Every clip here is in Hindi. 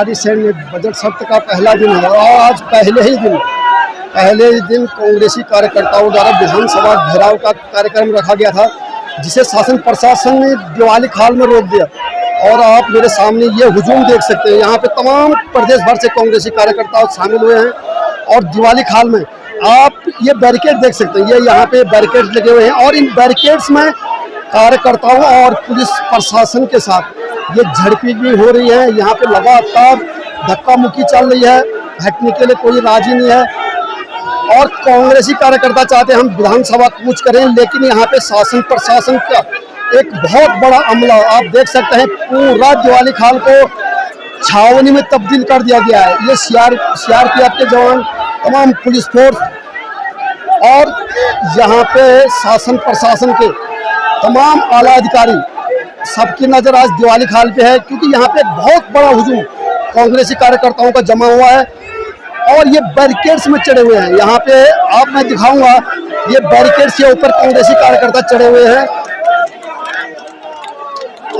सैन्य बजट सत्र का पहला दिन है और आज पहले ही दिन कांग्रेसी कार्यकर्ताओं द्वारा विधानसभा घेराव का कार्यक्रम रखा गया था, जिसे शासन प्रशासन ने दिवाली खाल में रोक दिया। और आप मेरे सामने ये हुजूम देख सकते हैं, यहाँ पे तमाम प्रदेश भर से कांग्रेसी कार्यकर्ता शामिल हुए हैं और दिवाली खाल में आप ये बैरिकेड देख सकते हैं। ये यहाँ पे बैरिकेड लगे हुए हैं और इन बैरिकेड्स में कार्यकर्ताओं और पुलिस प्रशासन के साथ ये झड़पी भी हो रही है। यहाँ पे लगातार धक्का मुक्की चल रही है, हटने के लिए कोई राजी नहीं है और कांग्रेसी कार्यकर्ता चाहते हैं हम विधानसभा कूच करें, लेकिन यहाँ पे शासन प्रशासन का एक बहुत बड़ा अमला आप देख सकते हैं। पूरा दिवाली खाल को छावनी में तब्दील कर दिया गया है। ये सीआरपीएफ के जवान, तमाम पुलिस फोर्स और यहाँ पे शासन प्रशासन के तमाम आला अधिकारी सबकी नजर आज दिवाली खाल पे है, क्योंकि यहाँ पे बहुत बड़ा हुजूम कांग्रेसी कार्यकर्ताओं का जमा हुआ है और ये बैरिकेड्स में चढ़े हुए हैं। यहाँ पे आप मैं दिखाऊंगा, ये बैरिकेड्स के ऊपर कांग्रेसी कार्यकर्ता चढ़े हुए हैं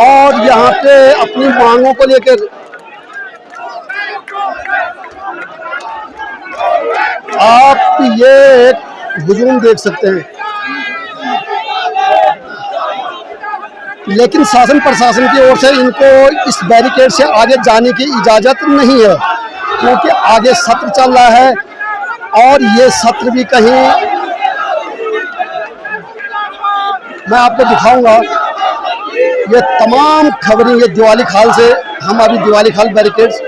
और यहाँ पे अपनी मांगों को लेकर आप ये एक हुजूम देख सकते हैं। लेकिन शासन प्रशासन की ओर से इनको इस बैरिकेड से आगे जाने की इजाज़त नहीं है, क्योंकि आगे सत्र चल रहा है और ये सत्र भी कहीं मैं आपको दिखाऊंगा। ये तमाम खबरें ये दिवाली खाल से, हम अभी दिवाली खाल बैरिकेड्स,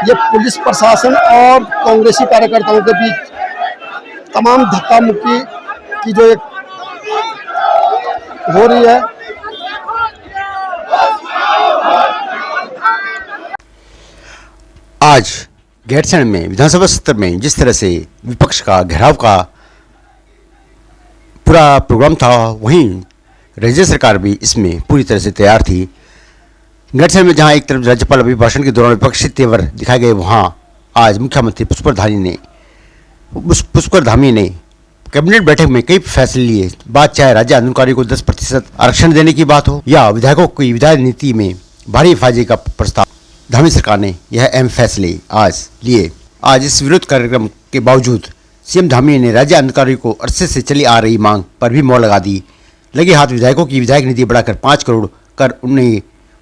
ये पुलिस प्रशासन और कांग्रेसी कार्यकर्ताओं के बीच तमाम धक्का मुक्की की जो एक हो रही है। आज गैरसैंण में विधानसभा सत्र में जिस तरह से विपक्ष का घेराव का पूरा प्रोग्राम था, वहीं राज्य सरकार भी इसमें पूरी तरह से तैयार थी। गैरसैंण में जहां एक तरफ राज्यपाल अभिभाषण के दौरान विपक्षी तेवर दिखाए गए, वहां आज मुख्यमंत्री पुष्कर धामी ने कैबिनेट बैठक में कई फैसले लिए। बात चाहे राज्य आंदोलनकारियों को 10% आरक्षण देने की बात हो या विधायकों की विधायक नीति में भारी हिफाजती का प्रस्ताव, धामी सरकार ने यह अहम फैसले आज लिए। आज इस विरोध कार्यक्रम के बावजूद सीएम धामी ने राज्य आंदोलनकारियों को अरसे से चली आ रही मांग पर भी मोहर लगा दी। लगे हाथ विधायकों की विधायक निधि बढ़ाकर 5 करोड़ कर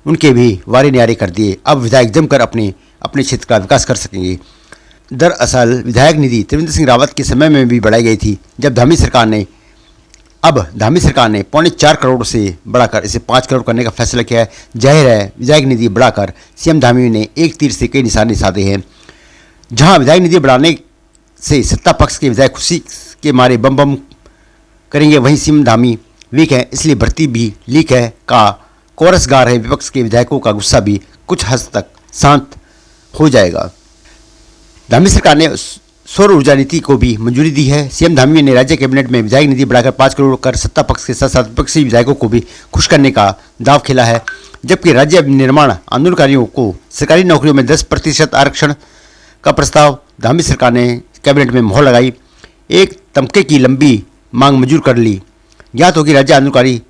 उनके भी वारे न्यारे कर दिए। अब विधायक जमकर अपने क्षेत्र का विकास कर सकेंगे। दरअसल विधायक निधि त्रिवेंद्र सिंह रावत के समय में भी बढ़ाई गई थी, जब धामी सरकार ने 4.25 करोड़ से बढ़ाकर इसे 5 करोड़ करने का फैसला किया है। जाहिर है विधायक निधि बढ़ाकर सीएम धामी ने एक तीर से कई निशाने साधे हैं। जहां विधायक निधि बढ़ाने से सत्ता पक्ष के विधायक खुशी के मारे बम बम करेंगे, वहीं सीएम धामी वीक है इसलिए भर्ती भी लीक है का कोरस गा रहे विपक्ष के विधायकों का गुस्सा भी कुछ हद तक शांत हो जाएगा। धामी सरकार ने सौर ऊर्जा नीति को भी मंजूरी दी है। सीएम धामी ने राज्य कैबिनेट में विधायक निधि बढ़ाकर 5 करोड़ कर सत्ता पक्ष के साथ साथ विपक्षी विधायकों को भी खुश करने का दाव खेला है, जबकि राज्य निर्माण आंदोलनकारियों को सरकारी नौकरियों में 10% आरक्षण का प्रस्ताव धामी सरकार ने कैबिनेट में मोहर लगाई। एक तमके की लंबी मांग मंजूर कर ली। ज्ञात हो कि राज्य आंदोलनकारी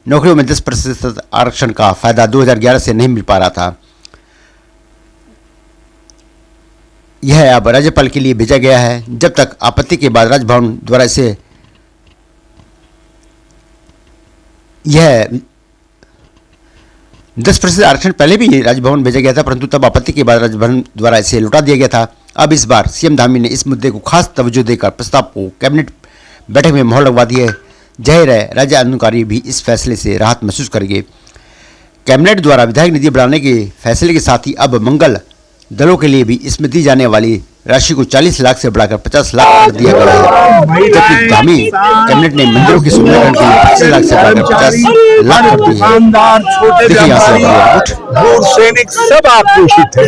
नौकरियों में 10% आरक्षण का फायदा 2011 से नहीं मिल पा रहा था। यह अब राज्यपाल के लिए भेजा गया है। जब तक आपत्ति के बाद राजभवन द्वारा इसे यह 10% आरक्षण पहले भी राजभवन भेजा गया था, परंतु तब आपत्ति के बाद राजभवन द्वारा इसे लौटा दिया गया था। अब इस बार सीएम धामी ने इस मुद्दे को खास तवज्जो देकर प्रस्ताव को कैबिनेट बैठक में मोहर लगवा दी है। जाहिर है राज्य आंदोलनकारी भी इस फैसले से राहत महसूस करेंगे। कैबिनेट द्वारा विधायक निधि बढ़ाने के फैसले के साथ ही अब मंगल दलों के लिए भी इसमें दी जाने वाली राशि को 40 लाख से बढ़ाकर 50 लाख कर दिया गया है, जबकि धामी कैबिनेट ने मंदिरों की सुंदरीकरण के लिए 25 लाख से बढ़ाकर 50 लाख कर दी है। देखिए यहाँ से सैनिक सब आक्रोशित है,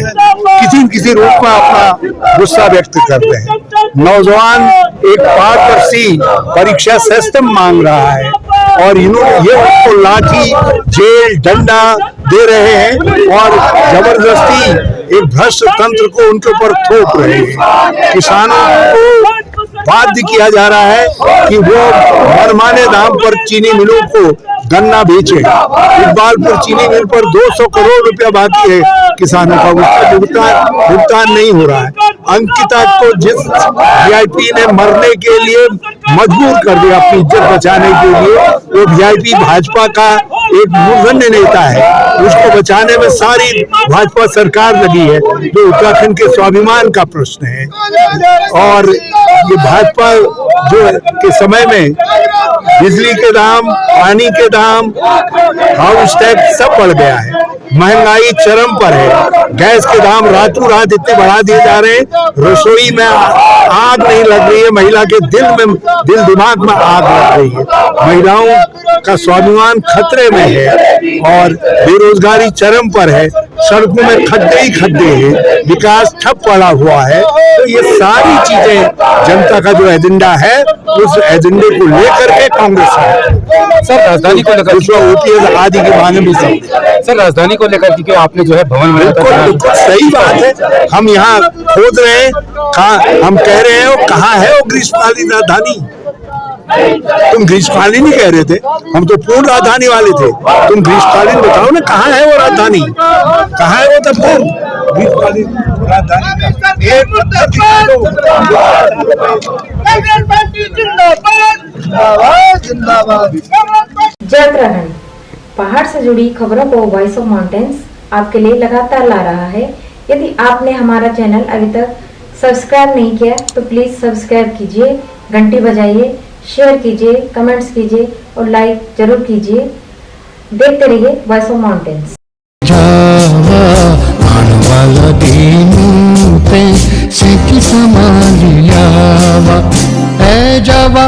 किसी न किसी रूप में अपना गुस्सा व्यक्त करते हैं। नौजवान एक पारदर्शी परीक्षा सिस्टम मांग रहा है और इन्होंने ये उनको लाठी, जेल, डंडा दे रहे हैं और जबरदस्ती एक भ्रष्ट तंत्र को उनके ऊपर थोप रहे हैं। किसानों को बाध्य किया जा रहा है कि वो मनमाने दाम पर चीनी मिलों को गन्ना बेचे। इकबालपुर चीनी मिल पर 200 करोड़ रुपया बाकी है किसानों का, उसका भुगतान नहीं हो रहा है। अंकिता को जिस वीआईपी ने मरने के लिए मजबूर कर दिया अपनी इज्जत बचाने के लिए, वो वीआईपी भाजपा का एक मूर्धन्य नेता है, उसको बचाने में सारी भाजपा सरकार लगी है, जो उत्तराखंड के स्वाभिमान का प्रश्न है। और ये भाजपा जो के समय में बिजली के दाम, पानी के दाम, हाउस टैक्स सब बढ़ गया है, महंगाई चरम पर है, गैस के दाम रातों रात इतने बढ़ा दिए जा रहे हैं, रसोई में आग नहीं लग रही है, महिला के दिल दिमाग में आग लग रही है, महिलाओं का स्वाभिमान खतरे में है और बेरोजगारी चरम पर है, सड़कों में खड्डे ही खड्डे हैं, विकास ठप पड़ा हुआ है। तो ये सारी चीजें जनता का जो एजेंडा है, उस एजेंडे को लेकर के कांग्रेस है। सर राजधानी को लेकर ओपीएस आदि के बारे में सब, सर राजधानी को लेकर क्योंकि आपने जो है भवन में बिल्कुल सही बात है। हम यहाँ खोद रहे हैं, हम कह रहे हैं कहाँ है वो ग्रीष्मकालीन राजधानी। तुम ग्रीष्मकालीन ही कह रहे थे, हम तो पूर्ण राजधानी वाले थे। तुम ग्रीष्मकालीन बताओ ना, कहाँ है वो राजधानी, कहाँ है वो दफ्तर ग्रीष्मकालीन राजधानी जय उत्तराखंड। पहाड़ से जुड़ी खबरों को वॉइस ऑफ माउंटेन्स आपके लिए लगातार ला रहा है। यदि आपने हमारा चैनल अभी तक सब्सक्राइब नहीं किया तो प्लीज सब्सक्राइब कीजिए, घंटी बजाइए, शेयर कीजिए, कमेंट्स कीजिए और लाइक जरूर कीजिए। देखते रहिए वॉइस ऑफ माउंटेन्स। वाला दीनू पे सिख समालियावा, ए जावा